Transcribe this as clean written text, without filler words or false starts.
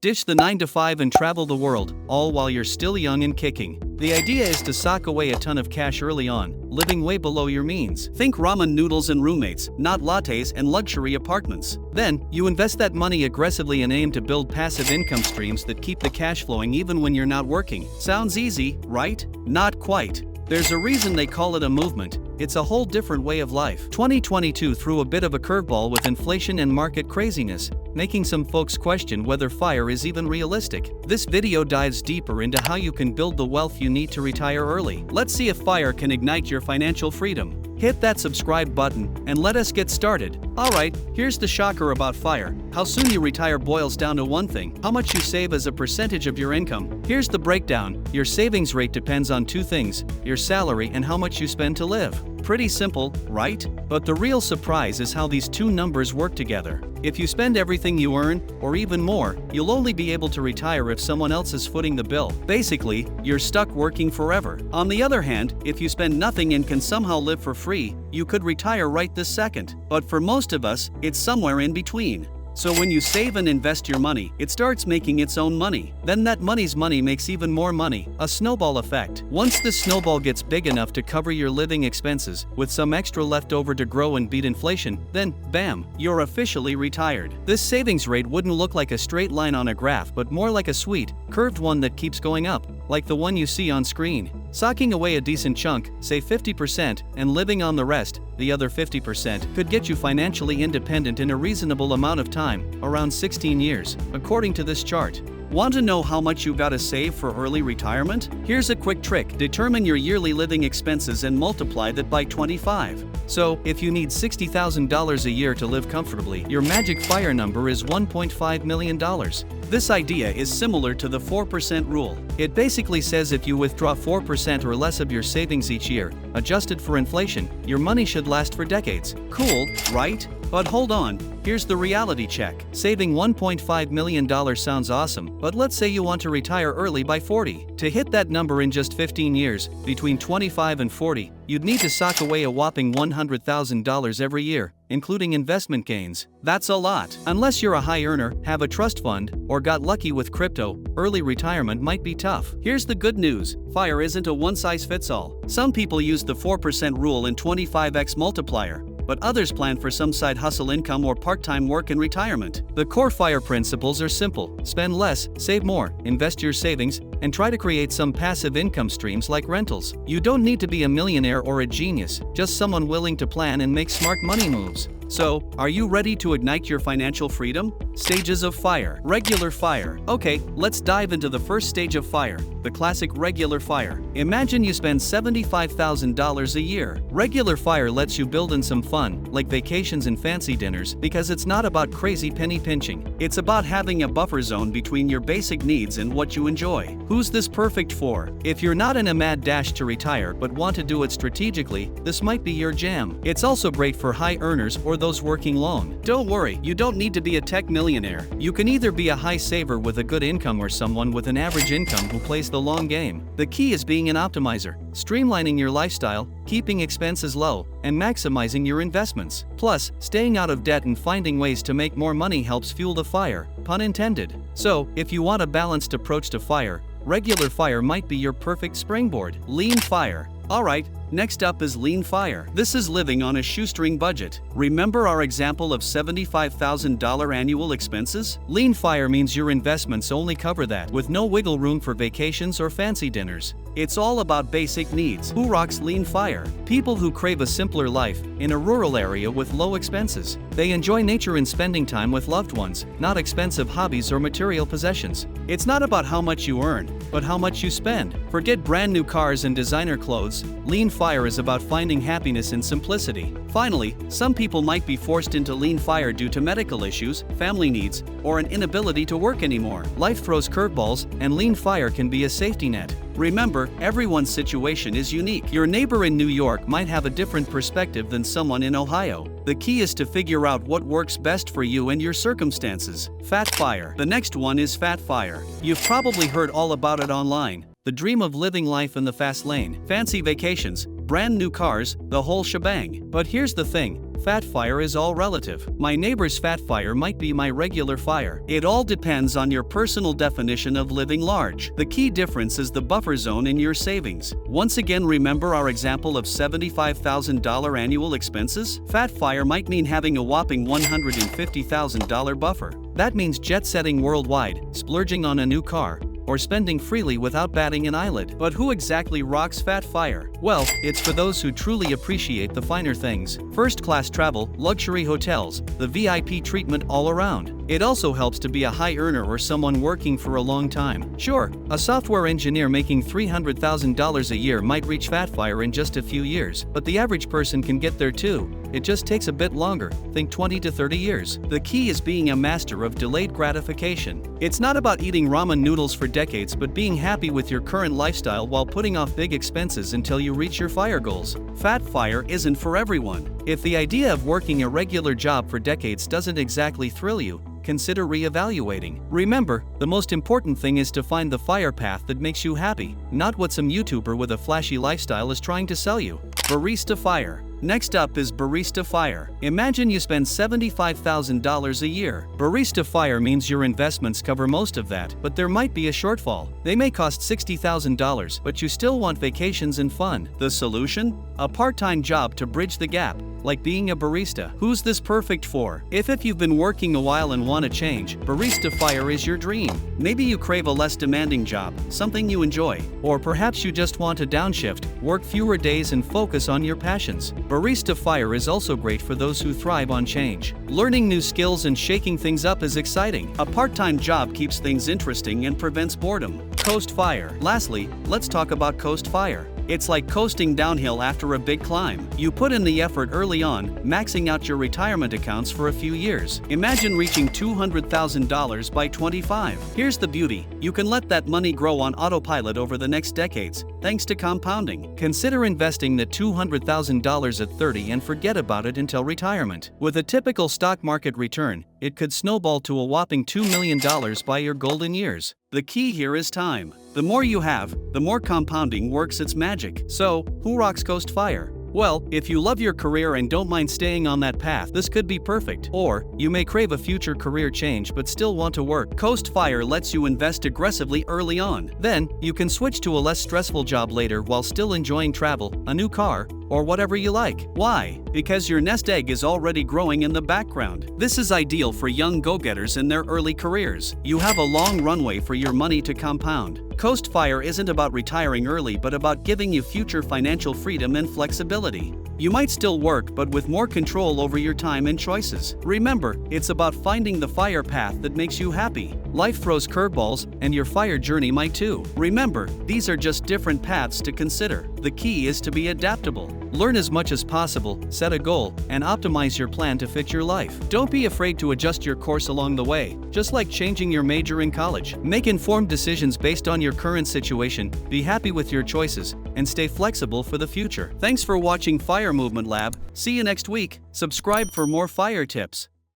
Ditch the 9 to 5 and travel the world, all while you're still young and kicking. The idea is to sock away a ton of cash early on, living way below your means. Think ramen noodles and roommates, not lattes and luxury apartments. Then, you invest that money aggressively and aim to build passive income streams that keep the cash flowing even when you're not working. Sounds easy, right? Not quite. There's a reason they call it a movement. It's a whole different way of life. 2022 threw a bit of a curveball with inflation and market craziness, making some folks question whether FIRE is even realistic. This video dives deeper into how you can build the wealth you need to retire early. Let's see if FIRE can ignite your financial freedom. Hit that subscribe button and let us get started. Alright, here's the shocker about FIRE. How soon you retire boils down to one thing: how much you save as a percentage of your income. Here's the breakdown. Your savings rate depends on two things: your salary and how much you spend to live. Pretty simple, right? But the real surprise is how these two numbers work together. If you spend everything you earn, or even more, you'll only be able to retire if someone else is footing the bill. Basically, you're stuck working forever. On the other hand, if you spend nothing and can somehow live for free, you could retire right this second. But for most of us, it's somewhere in between. So when you save and invest your money, it starts making its own money. Then that money's money makes even more money, a snowball effect. Once this snowball gets big enough to cover your living expenses, with some extra left over to grow and beat inflation, then, bam, you're officially retired. This savings rate wouldn't look like a straight line on a graph, but more like a sweet, curved one that keeps going up, like the one you see on screen. Socking away a decent chunk, say 50%, and living on the rest, the other 50%, could get you financially independent in a reasonable amount of time, around 16 years, according to this chart. Want to know how much you gotta save for early retirement? Here's a quick trick. Determine your yearly living expenses and multiply that by 25. So, if you need $60,000 a year to live comfortably, your magic FIRE number is $1.5 million. This idea is similar to the 4% rule. It basically says if you withdraw 4% or less of your savings each year, adjusted for inflation, your money should last for decades. Cool, right? But hold on, here's the reality check. Saving $1.5 million sounds awesome, but let's say you want to retire early by 40. To hit that number in just 15 years, between 25 and 40, you'd need to sock away a whopping $100,000 every year, including investment gains. That's a lot. Unless you're a high earner, have a trust fund, or got lucky with crypto, early retirement might be tough. Here's the good news: FIRE isn't a one-size-fits-all. Some people use the 4% rule and 25x multiplier, but others plan for some side hustle income or part-time work in retirement. The core FIRE principles are simple: spend less, save more, invest your savings, and try to create some passive income streams like rentals. You don't need to be a millionaire or a genius, just someone willing to plan and make smart money moves. So, are you ready to ignite your financial freedom? Stages of FIRE. Regular FIRE. Okay, let's dive into the first stage of FIRE, the classic regular FIRE. Imagine you spend $75,000 a year. Regular FIRE lets you build in some fun, like vacations and fancy dinners, because it's not about crazy penny pinching. It's about having a buffer zone between your basic needs and what you enjoy. Who's this perfect for? If you're not in a mad dash to retire but want to do it strategically, this might be your jam. It's also great for high earners or those working long. Don't worry, you don't need to be a tech millionaire. You can either be a high saver with a good income or someone with an average income who plays the long game. The key is being an optimizer, streamlining your lifestyle, keeping expenses low, and maximizing your investments. Plus, staying out of debt and finding ways to make more money helps fuel the FIRE, pun intended. So, if you want a balanced approach to FIRE, regular FIRE might be your perfect springboard. Lean FIRE. Alright, next up is lean FIRE. This is living on a shoestring budget. Remember our example of $75,000 annual expenses? Lean FIRE means your investments only cover that, with no wiggle room for vacations or fancy dinners. It's all about basic needs. Who rocks lean FIRE? People who crave a simpler life, in a rural area with low expenses. They enjoy nature and spending time with loved ones, not expensive hobbies or material possessions. It's not about how much you earn, but how much you spend. Forget brand new cars and designer clothes. Lean FIRE is about finding happiness in simplicity. Finally, some people might be forced into lean FIRE due to medical issues, family needs, or an inability to work anymore. Life throws curveballs, and lean FIRE can be a safety net. Remember, everyone's situation is unique. Your neighbor in New York might have a different perspective than someone in Ohio. The key is to figure out what works best for you and your circumstances. Fat FIRE. The next one is fat FIRE. You've probably heard all about it online. The dream of living life in the fast lane. Fancy vacations, brand new cars, the whole shebang. But here's the thing. Fat fire is all relative. My neighbor's fat fire might be my regular fire. It all depends on your personal definition of living large. The key difference is the buffer zone in your savings. Once again, remember our example of $75,000 annual expenses? Fat fire might mean having a whopping $150,000 buffer. That means jet-setting worldwide, splurging on a new car, or spending freely without batting an eyelid. But who exactly rocks fat fire? Well, it's for those who truly appreciate the finer things. First-class travel, luxury hotels, the VIP treatment all around. It also helps to be a high earner or someone working for a long time. Sure, a software engineer making $300,000 a year might reach fat fire in just a few years, but the average person can get there too. It just takes a bit longer, think 20 to 30 years. The key is being a master of delayed gratification. It's not about eating ramen noodles for decades, but being happy with your current lifestyle while putting off big expenses until you reach your fire goals. Fat fire isn't for everyone. If the idea of working a regular job for decades doesn't exactly thrill you, consider re-evaluating. Remember, the most important thing is to find the fire path that makes you happy, not what some YouTuber with a flashy lifestyle is trying to sell you. Barista fire. Next up is barista fire. Imagine you spend $75,000 a year. Barista fire means your investments cover most of that, but there might be a shortfall. They may cost $60,000, but you still want vacations and fun. The solution? A part-time job to bridge the gap, like being a barista. Who's this perfect for? If you've been working a while and want to change, barista fire is your dream. Maybe you crave a less demanding job, something you enjoy. Or perhaps you just want to downshift, work fewer days and focus on your passions. Barista fire is also great for those who thrive on change. Learning new skills and shaking things up is exciting. A part-time job keeps things interesting and prevents boredom. Coast fire. Lastly, let's talk about coast fire. It's like coasting downhill after a big climb. You put in the effort early on, maxing out your retirement accounts for a few years. Imagine reaching $200,000 by 25. Here's the beauty. You can let that money grow on autopilot over the next decades, thanks to compounding. Consider investing the $200,000 at 30 and forget about it until retirement. With a typical stock market return, it could snowball to a whopping $2 million by your golden years. The key here is time. The more you have, the more compounding works its magic. So, who rocks coast fire? Well, if you love your career and don't mind staying on that path, this could be perfect. Or, you may crave a future career change but still want to work. Coast fire lets you invest aggressively early on. Then, you can switch to a less stressful job later while still enjoying travel, a new car, or whatever you like. Why? Because your nest egg is already growing in the background. This is ideal for young go-getters in their early careers. You have a long runway for your money to compound. Coast fire isn't about retiring early but about giving you future financial freedom and flexibility. You might still work but with more control over your time and choices. Remember, it's about finding the fire path that makes you happy. Life throws curveballs, and your fire journey might too. Remember, these are just different paths to consider. The key is to be adaptable. Learn as much as possible, set a goal, and optimize your plan to fit your life. Don't be afraid to adjust your course along the way, just like changing your major in college. Make informed decisions based on your current situation, be happy with your choices, and stay flexible for the future. Thanks for watching Fire Movement Lab. See you next week. Subscribe for more fire tips.